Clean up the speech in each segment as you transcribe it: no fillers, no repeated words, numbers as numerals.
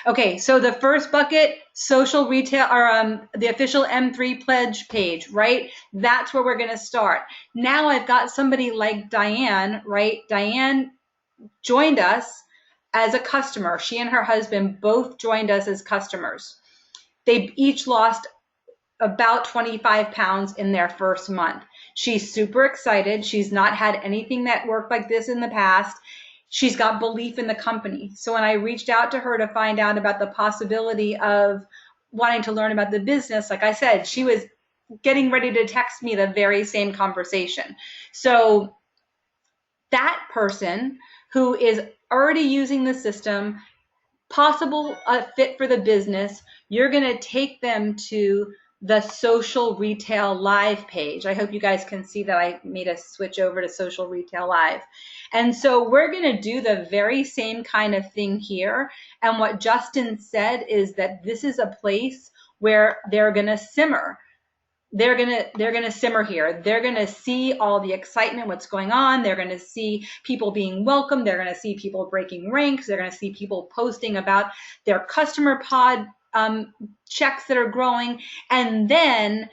Okay, so the first bucket, social retail, or the official M3 pledge page, right? That's where we're going to start. Now I've got somebody like Diane, right? Diane joined us as a customer. She and her husband both joined us as customers. They each lost about 25 pounds in their first month. She's super excited. She's not had anything that worked like this in the past. She's got belief in the company. So when I reached out to her to find out about the possibility of wanting to learn about the business, like I said, she was getting ready to text me the very same conversation. So that person who is already using the system, possible fit for the business, you're going to take them to the social retail live page. I hope you guys can see that I made a switch over to social retail live. And so we're going to do the very same kind of thing here. And what Justin said is that this is a place where they're going to simmer. They're gonna simmer here. They're gonna see all the excitement, what's going on. They're gonna see people being welcomed. They're gonna see people breaking ranks. They're gonna see people posting about their customer pod checks that are growing, and then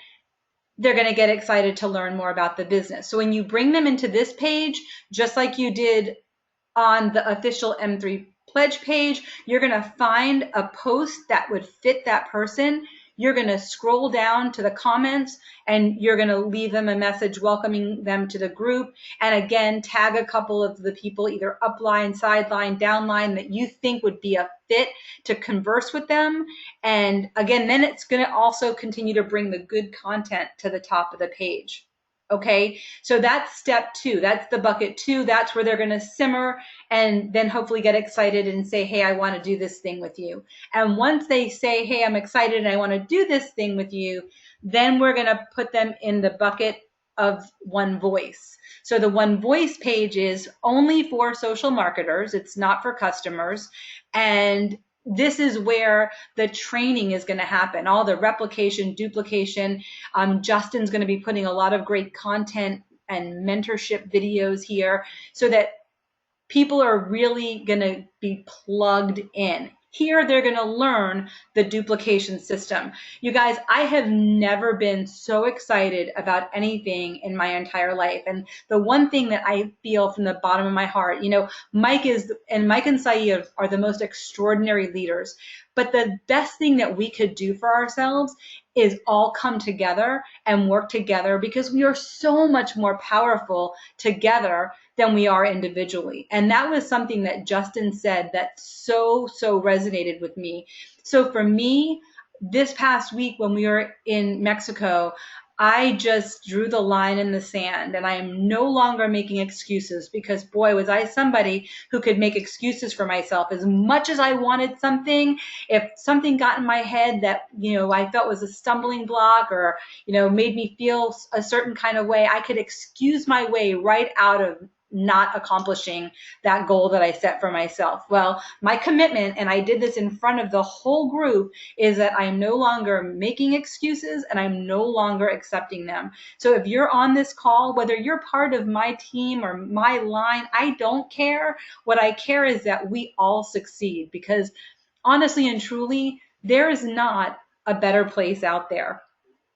they're gonna get excited to learn more about the business. So when you bring them into this page, just like you did on the official M3 pledge page, you're gonna find a post that would fit that person. You're going to scroll down to the comments and you're going to leave them a message welcoming them to the group. And again, tag a couple of the people, either upline, sideline, downline, that you think would be a fit to converse with them. And again, then it's going to also continue to bring the good content to the top of the page. Okay, so that's step 2. That's the bucket 2. That's where they're going to simmer and then hopefully get excited and say, hey, I want to do this thing with you. And once they say, hey, I'm excited and I want to do this thing with you, then we're going to put them in the bucket of One Voice. So the One Voice page is only for social marketers. It's not for customers. And this is where the training is going to happen, all the replication, duplication. Justin's going to be putting a lot of great content and mentorship videos here so that people are really going to be plugged in. Here, they're going to learn the duplication system. You guys, I have never been so excited about anything in my entire life. And the one thing that I feel from the bottom of my heart, Mike and Saeed are the most extraordinary leaders. But the best thing that we could do for ourselves is all come together and work together, because we are so much more powerful together than we are individually. And that was something that Justin said that so resonated with me. So for me, this past week when we were in Mexico, I just drew the line in the sand, and I am no longer making excuses, because boy, was I somebody who could make excuses for myself. As much as I wanted something, if something got in my head that, I felt was a stumbling block or, made me feel a certain kind of way, I could excuse my way right out of not accomplishing that goal that I set for myself. Well, my commitment, and I did this in front of the whole group, is that I'm no longer making excuses and I'm no longer accepting them. So if you're on this call, whether you're part of my team or my line, I don't care. What I care is that we all succeed, because honestly and truly, there is not a better place out there.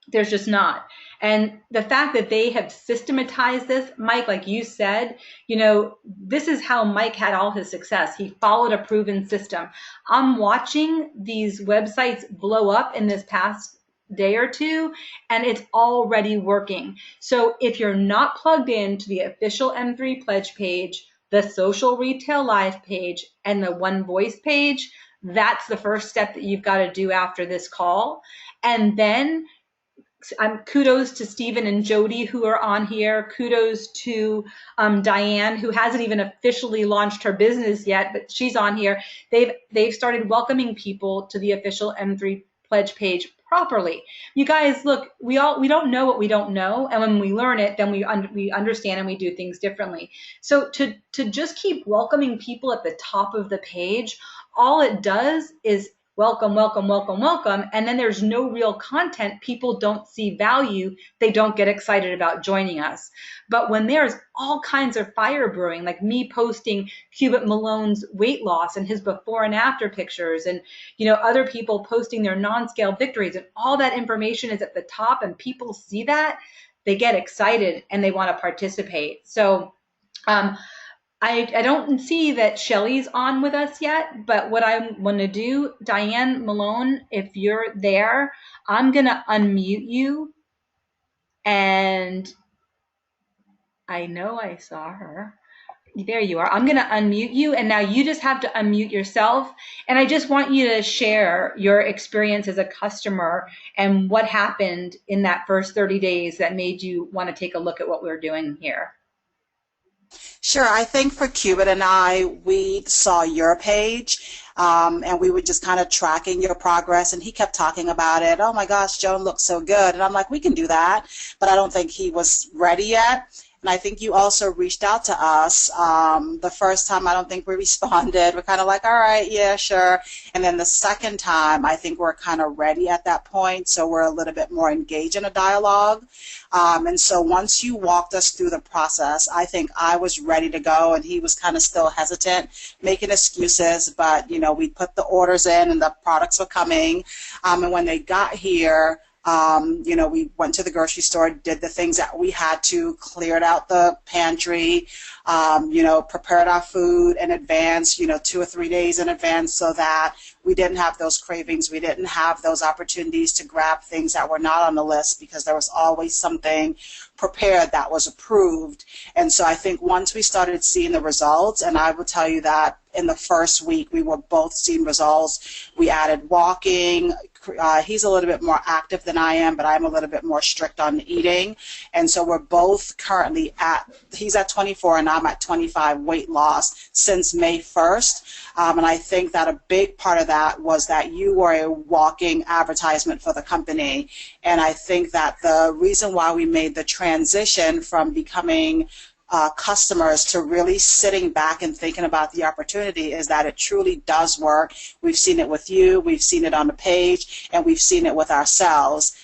There's just not. And the fact that they have systematized this, Mike, like you said, this is how Mike had all his success. He followed a proven system. I'm watching these websites blow up in this past day or two, and it's already working. So if you're not plugged into the official M3 pledge page, the social retail live page, and the One Voice page, that's the first step that you've got to do after this call. And then kudos to Stephen and Jody who are on here. Kudos to Diane, who hasn't even officially launched her business yet, but she's on here. They've started welcoming people to the official M3 pledge page properly. You guys, look, we don't know what we don't know, and when we learn it, then we understand and we do things differently. So to just keep welcoming people at the top of the page, all it does is, welcome, welcome, welcome, welcome. And then there's no real content. People don't see value. They don't get excited about joining us. But when there's all kinds of fire brewing, like me posting Cubit Malone's weight loss and his before and after pictures, and other people posting their non-scale victories, and all that information is at the top, and people see that, they get excited and they want to participate. So I don't see that Shelly's on with us yet, but what I'm going to do, Diane Malone, if you're there, I'm going to unmute you. And I know I saw her. There you are. I'm going to unmute you. And now you just have to unmute yourself. And I just want you to share your experience as a customer and what happened in that first 30 days that made you want to take a look at what we're doing here. Sure. I think for Cubit and I, we saw your page, and we were just kind of tracking your progress, and he kept talking about it. Oh my gosh, Joan looks so good. And I'm like, we can do that. But I don't think he was ready yet. And I think you also reached out to us. The first time, I don't think we responded. We're kind of like, all right, yeah, sure. And then the second time, I think we're kind of ready at that point. So we're a little bit more engaged in a dialogue. And so once you walked us through the process, I think I was ready to go, and he was kind of still hesitant, making excuses. But, we put the orders in, and the products were coming. And when they got here, we went to the grocery store, did the things that we had to, cleared out the pantry, prepared our food in advance, 2 or 3 days in advance, so that we didn't have those cravings. We didn't have those opportunities to grab things that were not on the list, because there was always something prepared that was approved. And so I think once we started seeing the results, and I will tell you that in the first week we were both seeing results. We added walking. He's a little bit more active than I am, but I'm a little bit more strict on eating. And so we're both currently he's at 24 and I'm at 25 weight loss since May 1st. And I think that a big part of that was that you were a walking advertisement for the company. And I think that the reason why we made the transition from becoming customers to really sitting back and thinking about the opportunity is that it truly does work. We've seen it with you, we've seen it on the page, and we've seen it with ourselves.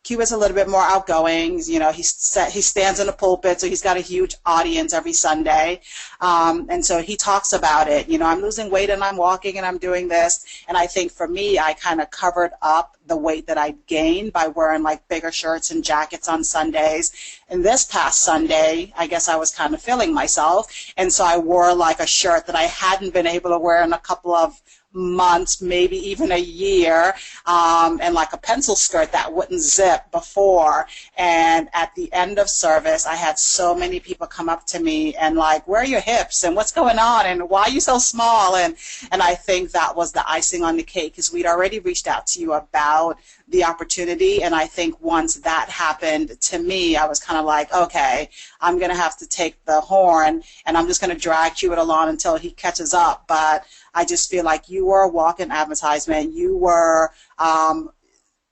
Cubit's a little bit more outgoing. He stands in the pulpit, so he's got a huge audience every Sunday. And so he talks about it. I'm losing weight and I'm walking and I'm doing this. And I think for me, I kind of covered up the weight that I gained by wearing like bigger shirts and jackets on Sundays. And this past Sunday, I guess I was kind of feeling myself. And so I wore like a shirt that I hadn't been able to wear in a couple of months, maybe even a year, and like a pencil skirt that wouldn't zip before. And at the end of service, I had so many people come up to me and like, where are your hips and what's going on and why are you so small? And I think that was the icing on the cake, because we'd already reached out to you about the opportunity. And I think once that happened to me, I was kind of like, okay, I'm going to have to take the horn and I'm just going to drag Cubit along until he catches up. But I just feel like you were a walk-in advertisement. You were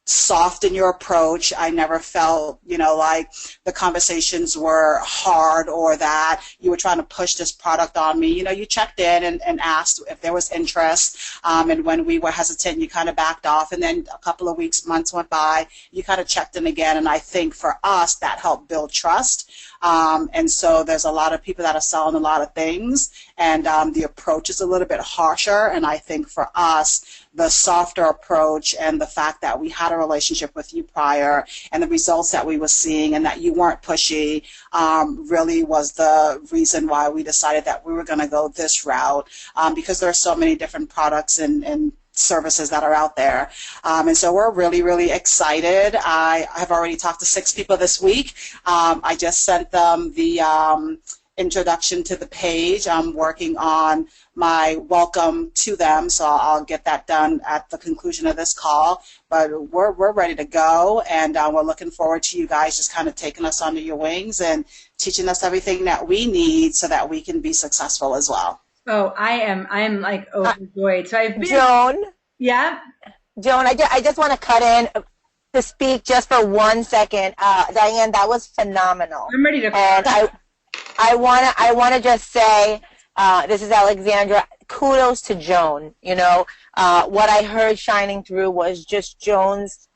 soft in your approach. I never felt, like the conversations were hard or that you were trying to push this product on me. You checked in and asked if there was interest. And when we were hesitant, you kind of backed off. And then a couple of weeks, months went by, you kind of checked in again. And I think for us, that helped build trust. And so there's a lot of people that are selling a lot of things, and the approach is a little bit harsher. And I think for us, the softer approach and the fact that we had a relationship with you prior and the results that we were seeing and that you weren't pushy really was the reason why we decided that we were going to go this route, because there are so many different products and services that are out there. And so we're really, really excited. I have already talked to 6 people this week. I just sent them the introduction to the page. I'm working on my welcome to them, so I'll get that done at the conclusion of this call. But we're ready to go, and we're looking forward to you guys just kind of taking us under your wings and teaching us everything that we need so that we can be successful as well. Oh, I'm like overjoyed. So I've been, Joan. Yeah. Joan, I just want to cut in to speak just for 1 second. Diane, that was phenomenal. I'm ready to. And I want to just say, this is Alexandra. kudos to Joan. You know, what I heard shining through was just Joan's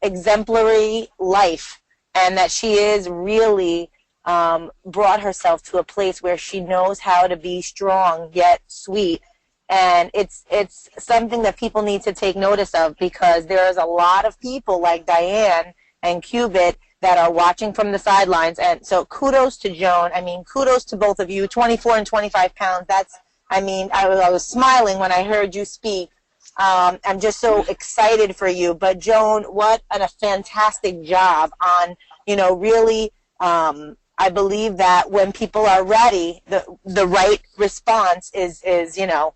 exemplary life, and that she is really brought herself to a place where she knows how to be strong yet sweet. And it's something that people need to take notice of, because there's a lot of people like Diane and Cubit that are watching from the sidelines. And so kudos to Joan. I mean, kudos to both of you. 24 and 25 pounds. That's, I mean, I was smiling when I heard you speak. I'm just so excited for you. But Joan, what a fantastic job on, you know, really, I believe that when people are ready, the right response is, you know,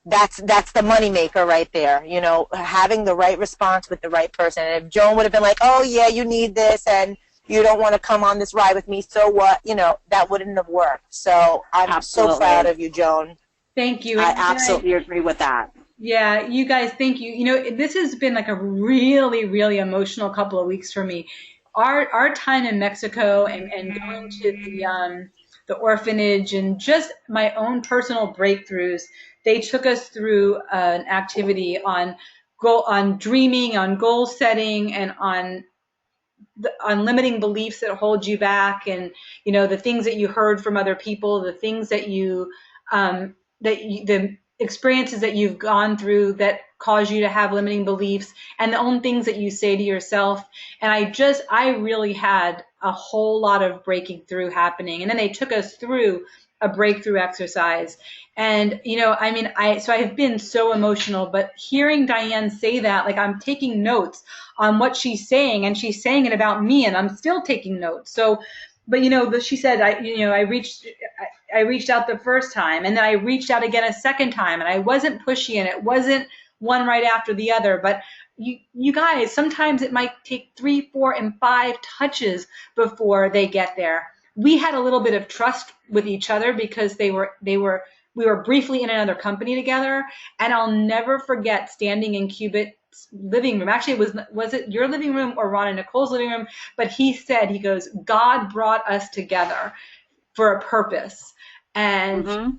that's the moneymaker right there. You know, having the right response with the right person. And if Joan would have been like, oh yeah, you need this and you don't want to come on this ride with me, so what? You know, that wouldn't have worked. So I'm so proud of you, Joan. Thank you. I absolutely agree with that. Yeah, you guys, thank you. You know, this has been like a really, really emotional couple of weeks for me. Our time in Mexico and going to the orphanage and just my own personal breakthroughs, they took us through an activity on dreaming, on goal setting, and on limiting beliefs that hold you back, and you know, the things that you heard from other people, the things that the experiences that you've gone through that cause you to have limiting beliefs, and the own things that you say to yourself. And I really had a whole lot of breaking through happening. And then they took us through a breakthrough exercise. And, you know, I mean, so I've been so emotional, but hearing Diane say that, like, I'm taking notes on what she's saying, and she's saying it about me, and I'm still taking notes. So, but, you know, she said, I reached out the first time, and then I reached out again a second time, and I wasn't pushy, and it wasn't one right after the other. But you guys, sometimes it might take 3, 4, and 5 touches before they get there. We had a little bit of trust with each other because we were briefly in another company together, and I'll never forget standing in Cubit's living room. Actually, was it your living room or Ron and Nicole's living room? But he goes, God brought us together for a purpose. And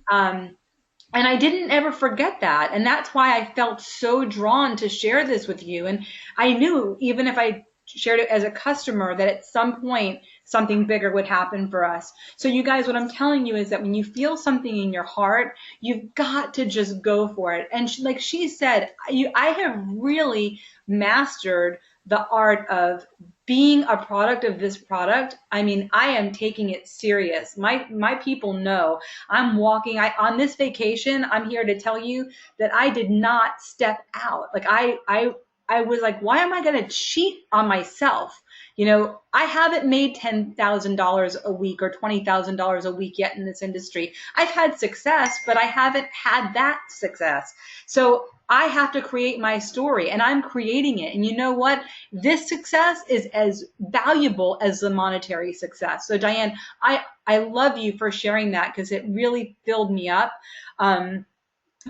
and I didn't ever forget that. And that's why I felt so drawn to share this with you. And I knew, even if I shared it as a customer, that at some point something bigger would happen for us. So you guys, what I'm telling you is that when you feel something in your heart, you've got to just go for it. And like she said, I have really mastered the art of being a product of this product. I mean, I am taking it serious. My people know I'm walking. On this vacation, I'm here to tell you that I did not step out. Like I was like, why am I going to cheat on myself? You know, I haven't made $10,000 a week or $20,000 a week yet in this industry. I've had success, but I haven't had that success. So I have to create my story, and I'm creating it. And you know what? This success is as valuable as the monetary success. So Diane, I love you for sharing that, because it really filled me up. And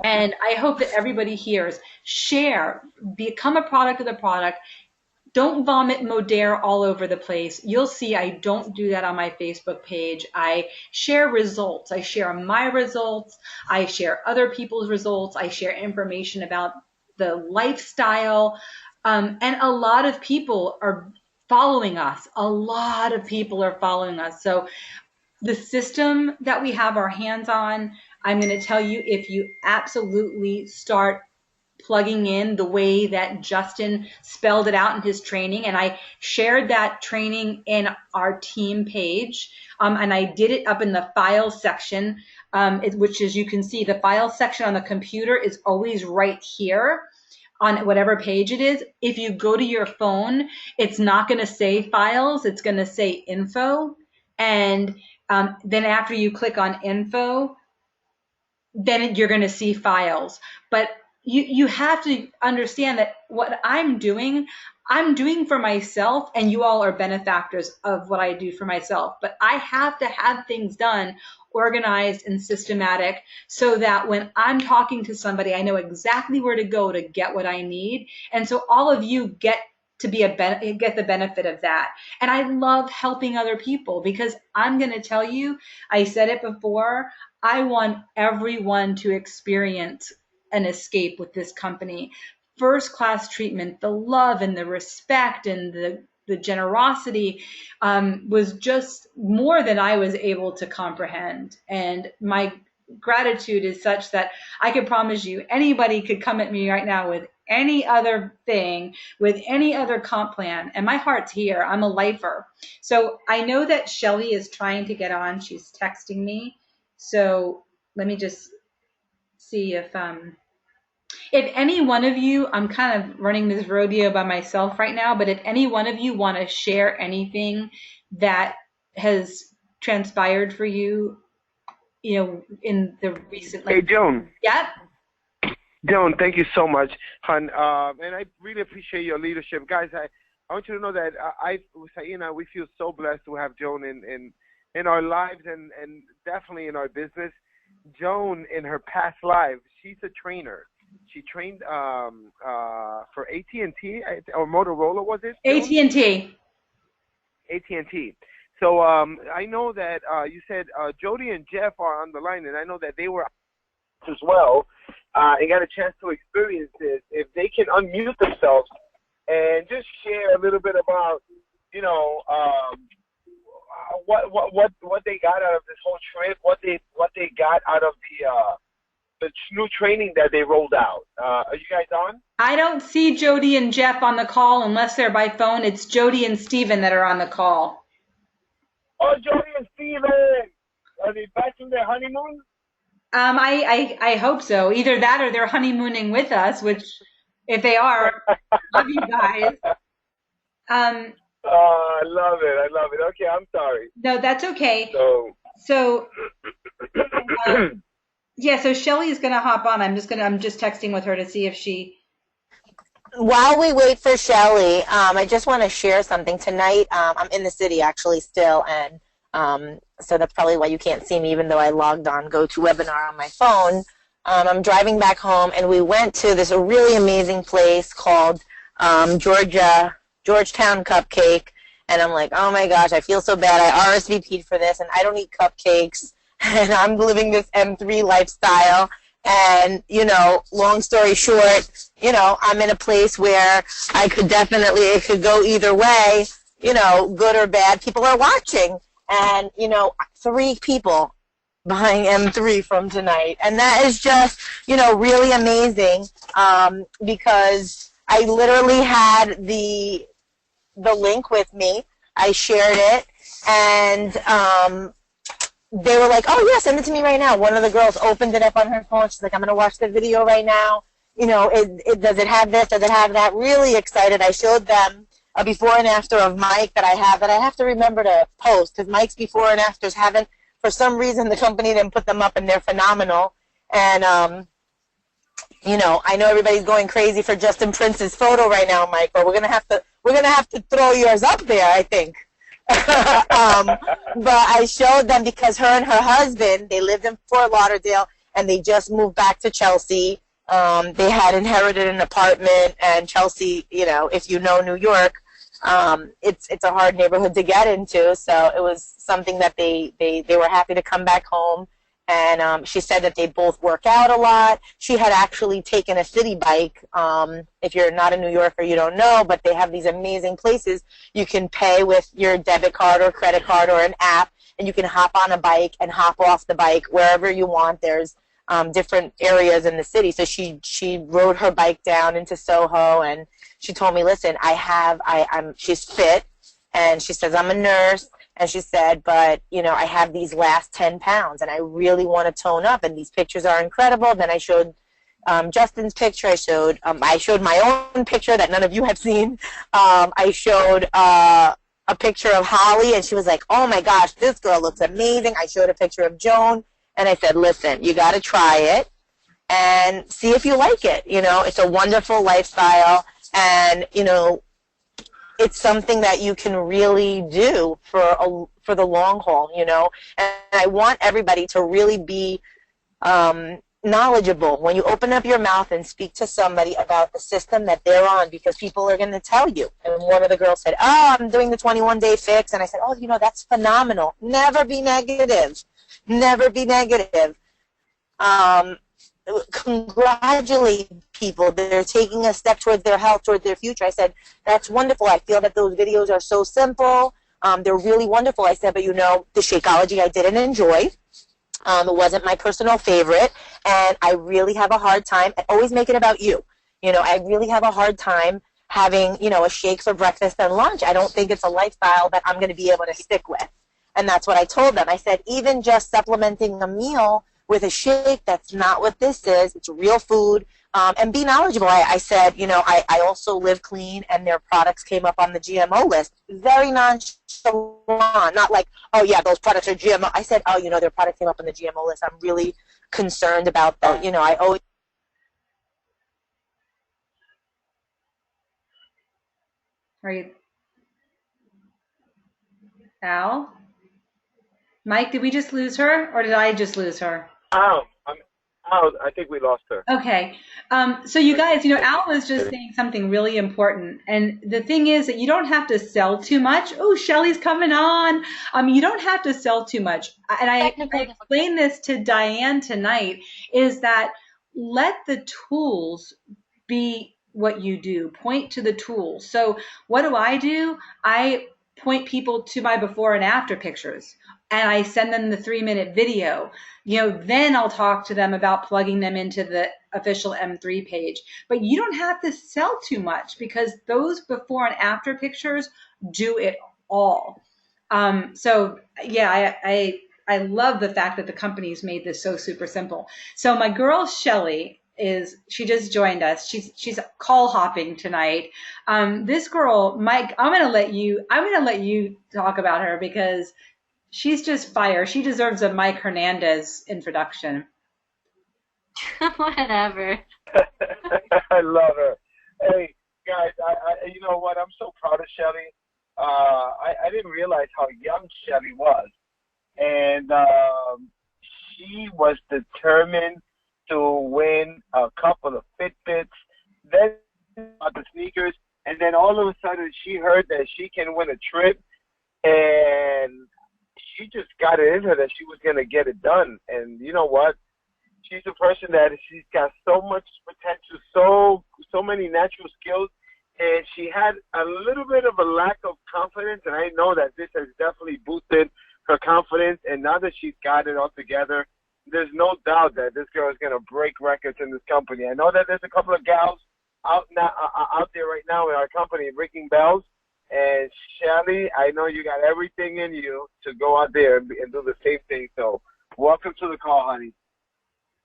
I hope that everybody hears, share, become a product of the product. Don't vomit Modere all over the place. You'll see I don't do that on my Facebook page. I share results. I share my results. I share other people's results. I share information about the lifestyle. And a lot of people are following us. A lot of people are following us. So the system that we have our hands on, I'm going to tell you, if you absolutely start plugging in the way that Justin spelled it out in his training, and I shared that training in our team page, and I did it up in the files section, which, as you can see, the files section on the computer is always right here on whatever page it is. If you go to your phone, it's not going to say files, it's going to say info, and then after you click on info, then you're going to see files. But you have to understand that what I'm doing for myself, and you all are benefactors of what I do for myself. But I have to have things done, organized and systematic, so that when I'm talking to somebody, I know exactly where to go to get what I need. And so all of you get to get the benefit of that. And I love helping other people, because I'm going to tell you, I said it before, I want everyone to experience an escape with this company. First class treatment, the love and the respect and the generosity was just more than I was able to comprehend. And my gratitude is such that I can promise you anybody could come at me right now with any other thing, with any other comp plan, and my heart's here. I'm a lifer. So I know that Shelly is trying to get on. She's texting me. So let me just see if any one of you, I'm kind of running this rodeo by myself right now, but if any one of you want to share anything that has transpired for you, in the recent. Hey, Joan. Yep. Joan, thank you so much, hon. And I really appreciate your leadership. Guys, I want you to know that we feel so blessed to have Joan in our lives and definitely in our business. Joan, in her past life, she's a trainer. She trained for AT&T or Motorola, was it? AT&T. AT&T. So I know that you said Jody and Jeff are on the line, and I know that they were as well and got a chance to experience this. If they can unmute themselves and just share a little bit about, what they got out of this whole trip, what they got out of the new training that they rolled out. Are you guys on? I don't see Jody and Jeff on the call unless they're by phone. It's Jody and Steven that are on the call. Oh, Jody and Steven! Are they back from their honeymoon? I hope so. Either that or they're honeymooning with us, which, if they are, love you guys. I love it. Okay, I'm sorry. No, that's okay. So yeah, so Shelly's gonna hop on. I'm just texting with her to see if she. While we wait for Shelly, I just want to share something tonight. I'm in the city actually still, and so that's probably why you can't see me, even though I logged on GoToWebinar on my phone. I'm driving back home, and we went to this really amazing place called Georgetown Cupcake, and I'm like, oh my gosh, I feel so bad. I RSVP'd for this, and I don't eat cupcakes, and I'm living this M3 lifestyle. And, long story short, I'm in a place where it could go either way, good or bad. People are watching. And, 3 people buying M3 from tonight. And that is just, really amazing because I literally had the link with me. I shared it. And they were like, oh, yeah, send it to me right now. One of the girls opened it up on her phone. She's like, I'm going to watch the video right now. Does it have this? Does it have that? Really excited. I showed them a before and after of Mike that I have to remember to post because Mike's before and afters haven't, for some reason, the company didn't put them up, and they're phenomenal. And, I know everybody's going crazy for Justin Prince's photo right now, Mike, but we're going to have to throw yours up there, I think. But I showed them because her and her husband, they lived in Fort Lauderdale and they just moved back to Chelsea. They had inherited an apartment, and Chelsea, if you know New York, it's a hard neighborhood to get into. So it was something that they were happy to come back home. And she said that they both work out a lot. She had actually taken a city bike. If you're not a New Yorker, you don't know, but they have these amazing places. You can pay with your debit card or credit card or an app, and you can hop on a bike and hop off the bike wherever you want. There's different areas in the city. So she rode her bike down into Soho, and she told me, listen, she's fit, and she says, I'm a nurse. And she said, but, I have these last 10 pounds, and I really want to tone up, and these pictures are incredible. Then I showed Justin's picture. I showed my own picture that none of you have seen. I showed a picture of Holly, and she was like, oh, my gosh, this girl looks amazing. I showed a picture of Joan, and I said, listen, you got to try it and see if you like it. It's a wonderful lifestyle, and, it's something that you can really do for the long haul, And I want everybody to really be knowledgeable when you open up your mouth and speak to somebody about the system that they're on, because people are going to tell you. And one of the girls said, oh, I'm doing the 21-day fix. And I said, oh, that's phenomenal. Never be negative. never be negative. Congratulate people. They're taking a step towards their health, towards their future. I said, that's wonderful. I feel that those videos are so simple. They're really wonderful. I said, but you know, the Shakeology I didn't enjoy. It wasn't my personal favorite, and I really have a hard time. I always make it about you. You know, I really have a hard time having, you know, a shake for breakfast and lunch. I don't think it's a lifestyle that I'm going to be able to stick with. And that's what I told them. I said, even just supplementing a meal with a shake, that's not what this is. It's real food. And be knowledgeable. I said, you know, I also live clean, and their products came up on the GMO list. Very nonchalant. Not like, oh, yeah, those products are GMO. I said, oh, you know, their product came up on the GMO list. I'm really concerned about that. You know, I always. Are you, Al? Mike, did we just lose her, or did I just lose her? Oh, I think we lost her. Okay. So you guys, you know, Al was just saying something really important. And the thing is that you don't have to sell too much. Oh, Shelly's coming on. You don't have to sell too much. And I explained this to Diane tonight, is that let the tools be what you do. Point to the tools. So what do? I point people to my before and after pictures, and I send them the 3-minute video. You know, then I'll talk to them about plugging them into the official M3 page. But you don't have to sell too much, because those before and after pictures do it all. So yeah, I love the fact that the company's made this so super simple. So my girl Shelly she just joined us. She's call hopping tonight. This girl, Mike, I'm gonna let you talk about her, because she's just fire. She deserves a Mike Hernandez introduction. Whatever. I love her. Hey, guys, I you know what? I'm so proud of Shelly. I didn't realize how young Shelly was. And she was determined to win a couple of Fitbits, then the sneakers, and then all of a sudden she heard that she can win a trip, and she just got it in her that she was going to get it done. And you know what? She's a person that she's got so much potential, so many natural skills, and she had a little bit of a lack of confidence, and I know that this has definitely boosted her confidence. And now that she's got it all together, there's no doubt that this girl is going to break records in this company. I know that there's a couple of gals out there right now in our company ringing bells. And Shelly, I know you got everything in you to go out there and do the same thing. So welcome to the call, honey.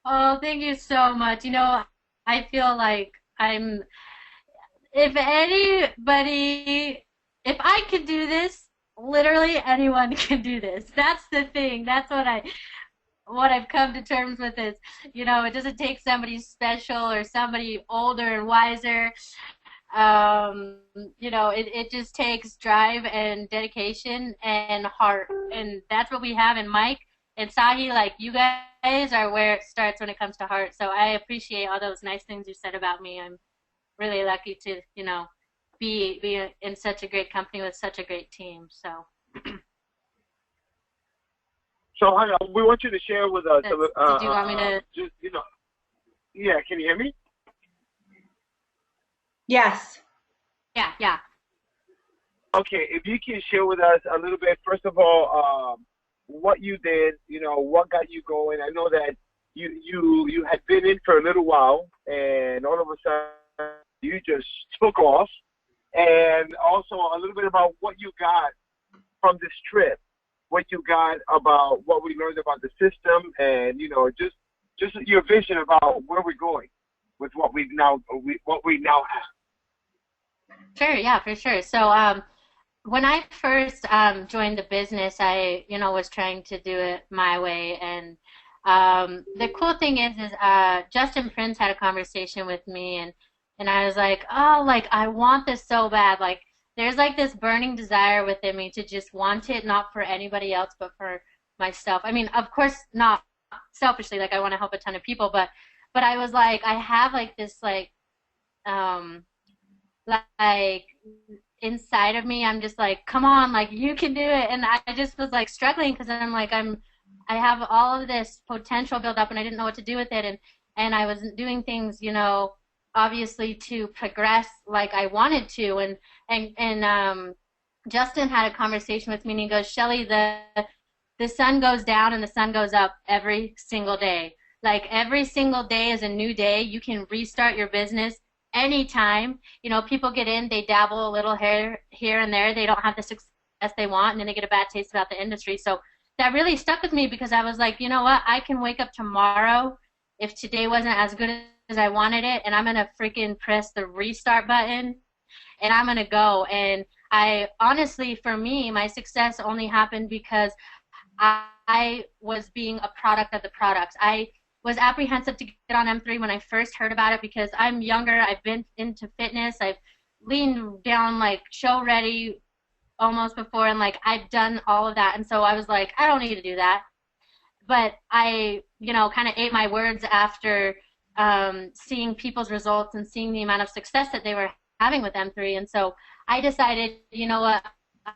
Oh, thank you so much. You know, I feel like if I could do this, literally anyone can do this. That's the thing. That's what I've come to terms with is, you know, it doesn't take somebody special or somebody older and wiser. You know, it just takes drive and dedication and heart, and that's what we have in Mike and Sahi. Like, you guys are where it starts when it comes to heart. So I appreciate all those nice things you said about me. I'm really lucky to, you know, be in such a great company with such a great team. So. So, honey, we want you to share with us. Did you want me to? Just, you know, yeah. Can you hear me? Yes. Yeah. Okay, if you can share with us a little bit, first of all, what you did, you know, what got you going. I know that you had been in for a little while, and all of a sudden you just took off. And also a little bit about what you got from this trip, what you got about what we learned about the system, and, you know, just your vision about where we're going with what we now have. Sure, yeah, for sure. So when I first joined the business, I, you know, was trying to do it my way. And the cool thing is Justin Prince had a conversation with me, and I was like, oh, like, I want this so bad. Like, there's like this burning desire within me to just want it, not for anybody else, but for myself. I mean, of course, not selfishly, like, I want to help a ton of people, but I was like, I have like this, like inside of me, I'm just like, come on, like, you can do it. And I just was like struggling, because I'm like, I'm I have all of this potential built up and I didn't know what to do with it. And I wasn't doing things, you know, obviously to progress like I wanted to. And Justin had a conversation with me and he goes, Shelly, the sun goes down and the sun goes up every single day. Like every single day is a new day. You can restart your business anytime. You know, people get in, they dabble a little here and there. They don't have the success they want, and then they get a bad taste about the industry. So that really stuck with me because I was like, you know what? I can wake up tomorrow if today wasn't as good as I wanted it, and I'm going to freaking press the restart button, and I'm going to go. And I honestly, for me, my success only happened because I was being a product of the products. I was apprehensive to get on M3 when I first heard about it because I'm younger. I've been into fitness. I've leaned down like show ready almost before, and like I've done all of that. And so I was like, I don't need to do that. But I, you know, kind of ate my words after seeing people's results and seeing the amount of success that they were having with M3. And so I decided, you know what,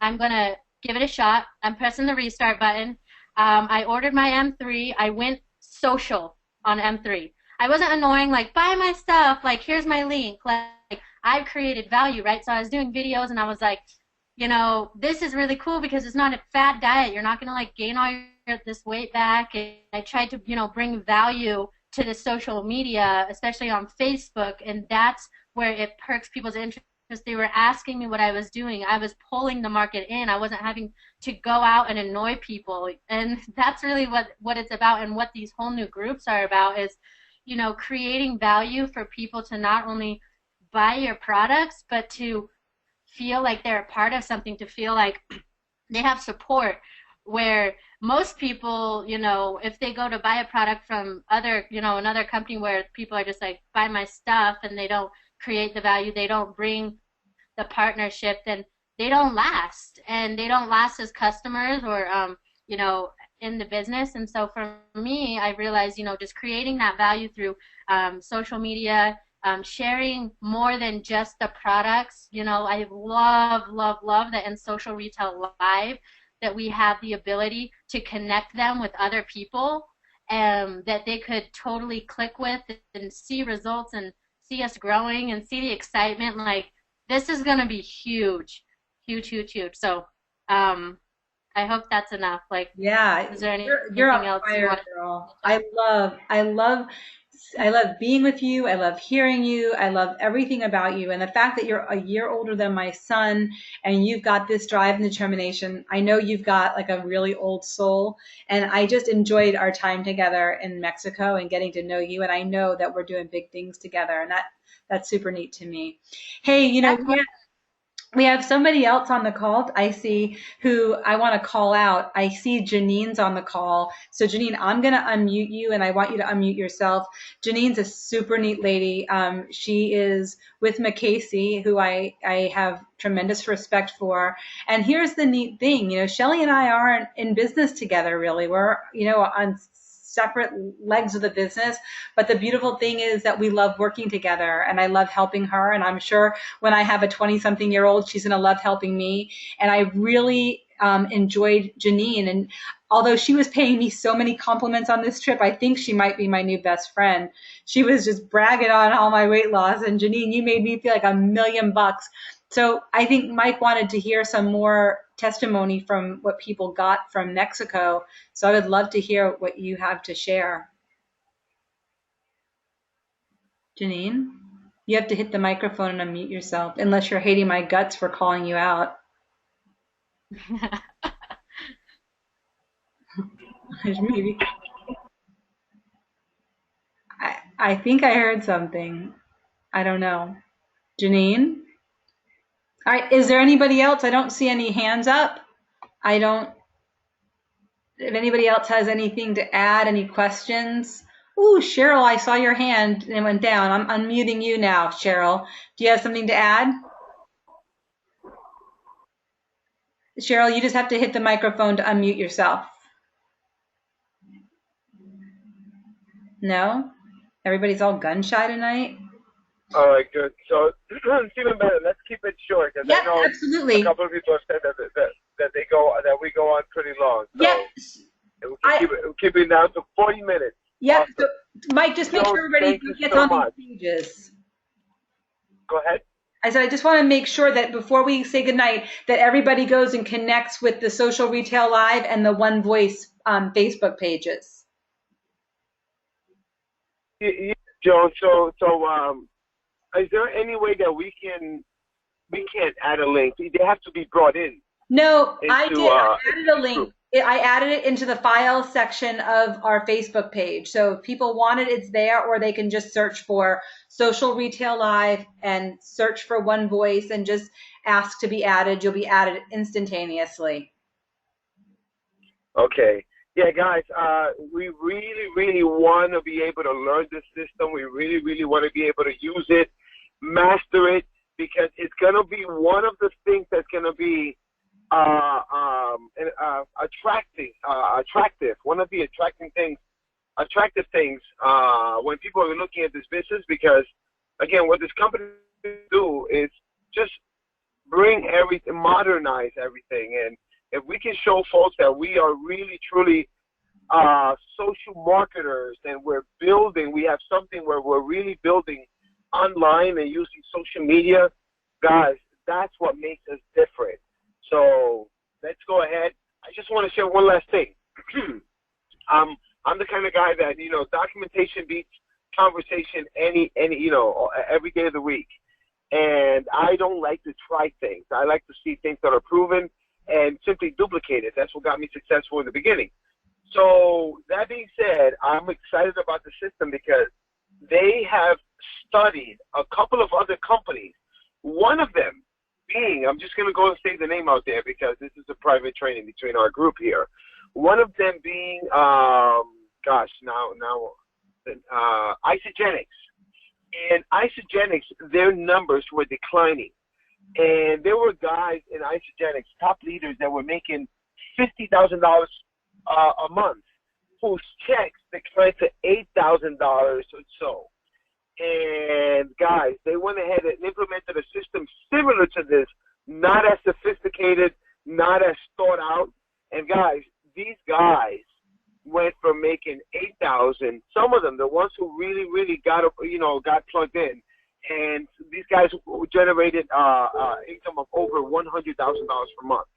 I'm going to give it a shot. I'm pressing the restart button. I ordered my M3. I went social on M3. I wasn't annoying, like, buy my stuff, like, here's my link. Like, I've created value, right? So I was doing videos, and I was like, you know, this is really cool because it's not a fad diet. You're not going to, like, gain all this weight back. And I tried to, you know, bring value to the social media, especially on Facebook, and that's where it perks people's interest. They were asking me what I was doing. I was pulling the market in. I wasn't having to go out and annoy people. And that's really what it's about, and what these whole new groups are about is, you know, creating value for people to not only buy your products, but to feel like they're a part of something, to feel like they have support. Where most people, you know, if they go to buy a product from other, you know, another company where people are just like, buy my stuff, and they don't create the value, they don't bring the partnership, then they don't last, and they don't last as customers or you know, in the business. And so for me, I realized, you know, just creating that value through social media, sharing more than just the products. You know, I love that in Social Retail Live that we have the ability to connect them with other people that they could totally click with and see results and see us growing and see the excitement. Like, this is going to be huge, huge, huge, huge. So I hope that's enough. Like, yeah, is there anything you're on else fire, you want? girl. I love being with you. I love hearing you. I love everything about you. And the fact that you're a year older than my son and you've got this drive and determination, I know you've got like a really old soul. And I just enjoyed our time together in Mexico and getting to know you. And I know that we're doing big things together. And that's super neat to me. Hey, you know, we have somebody else on the call, I see, who I want to call out. I see Janine's on the call. So Janine, I'm going to unmute you, and I want you to unmute yourself. Janine's a super neat lady. She is with McCasey, who I have tremendous respect for. And here's the neat thing, you know, Shelly and I aren't in business together, really. We're, you know, on separate legs of the business, but the beautiful thing is that we love working together, and I love helping her, and I'm sure when I have a 20-something-year-old, she's going to love helping me. And I really enjoyed Janine, and although she was paying me so many compliments on this trip, I think she might be my new best friend. She was just bragging on all my weight loss, and Janine, you made me feel like $1,000,000. So I think Mike wanted to hear some more testimony from what people got from Mexico. So I would love to hear what you have to share. Janine, you have to hit the microphone and unmute yourself, unless you're hating my guts for calling you out. Maybe. I think I heard something. I don't know. Janine? All right, is there anybody else? I don't see any hands up. If anybody else has anything to add, any questions? Ooh, Cheryl, I saw your hand and it went down. I'm unmuting you now, Cheryl. Do you have something to add? Cheryl, you just have to hit the microphone to unmute yourself. No? Everybody's all gun shy tonight? All right, good. So it's even better. Let's keep it short, because I know absolutely. A couple of people have said that we go on pretty long. So. Yeah. And we can keep it down to 40 minutes. Yeah. Awesome. So, Mike, just make Joe, sure everybody thank you gets so on much. these pages. Go ahead. I said I just want to make sure that before we say goodnight, that everybody goes and connects with the Social Retail Live and the One Voice Facebook pages. Yeah, Joe. So, is there any way that we can't add a link? They have to be brought in. No, I did. I into added a link. I added it into the files section of our Facebook page. So if people want it, it's there, or they can just search for Social Retail Live and search for One Voice and just ask to be added. You'll be added instantaneously. Okay. Yeah, guys, we really, really want to be able to learn this system. We really, really want to be able to use it, master it, because it's going to be one of the things that's going to be attractive. One of the attractive things when people are looking at this business, because again, what this company do is just bring everything, modernize everything, and if we can show folks that we are really truly social marketers and we have something where we're really building online and using social media, guys, that's what makes us different. So let's go ahead. I just want to share one last thing. I'm the kind of guy that, documentation beats conversation every day of the week. And I don't like to try things. I like to see things that are proven and simply duplicate it. That's what got me successful in the beginning. So that being said, I'm excited about the system because they have studied a couple of other companies. One of them being, I'm just going to go and say the name out there because this is a private training between our group here. One of them being, Isogenics. And Isogenics, their numbers were declining. And there were guys in Isogenics, top leaders, that were making $50,000 a month, whose checks declined to $8,000 or so. And guys, they went ahead and implemented a system similar to this, not as sophisticated, not as thought out. And guys, these guys went from making 8,000. Some of them, the ones who really, really got plugged in, and these guys generated income of over $100,000 per month.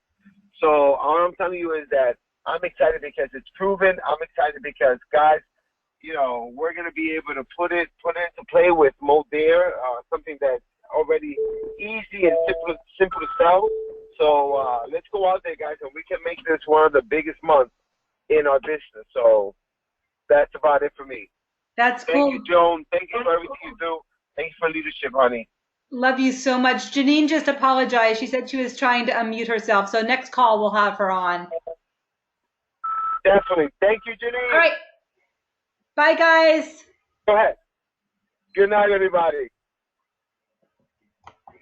So all I'm telling you is that I'm excited because it's proven. I'm excited because, guys, we're going to be able to put it into play with Modere, something that's already easy and simple to sell. So let's go out there, guys, and we can make this one of the biggest months in our business. So that's about it for me. That's cool. Thank you, Joan. Thank you for everything you do. Thank you for leadership, honey. Love you so much. Janine just apologized. She said she was trying to unmute herself. So next call, we'll have her on. Definitely. Thank you, Janine. All right. Bye, guys. Go ahead. Good night, everybody.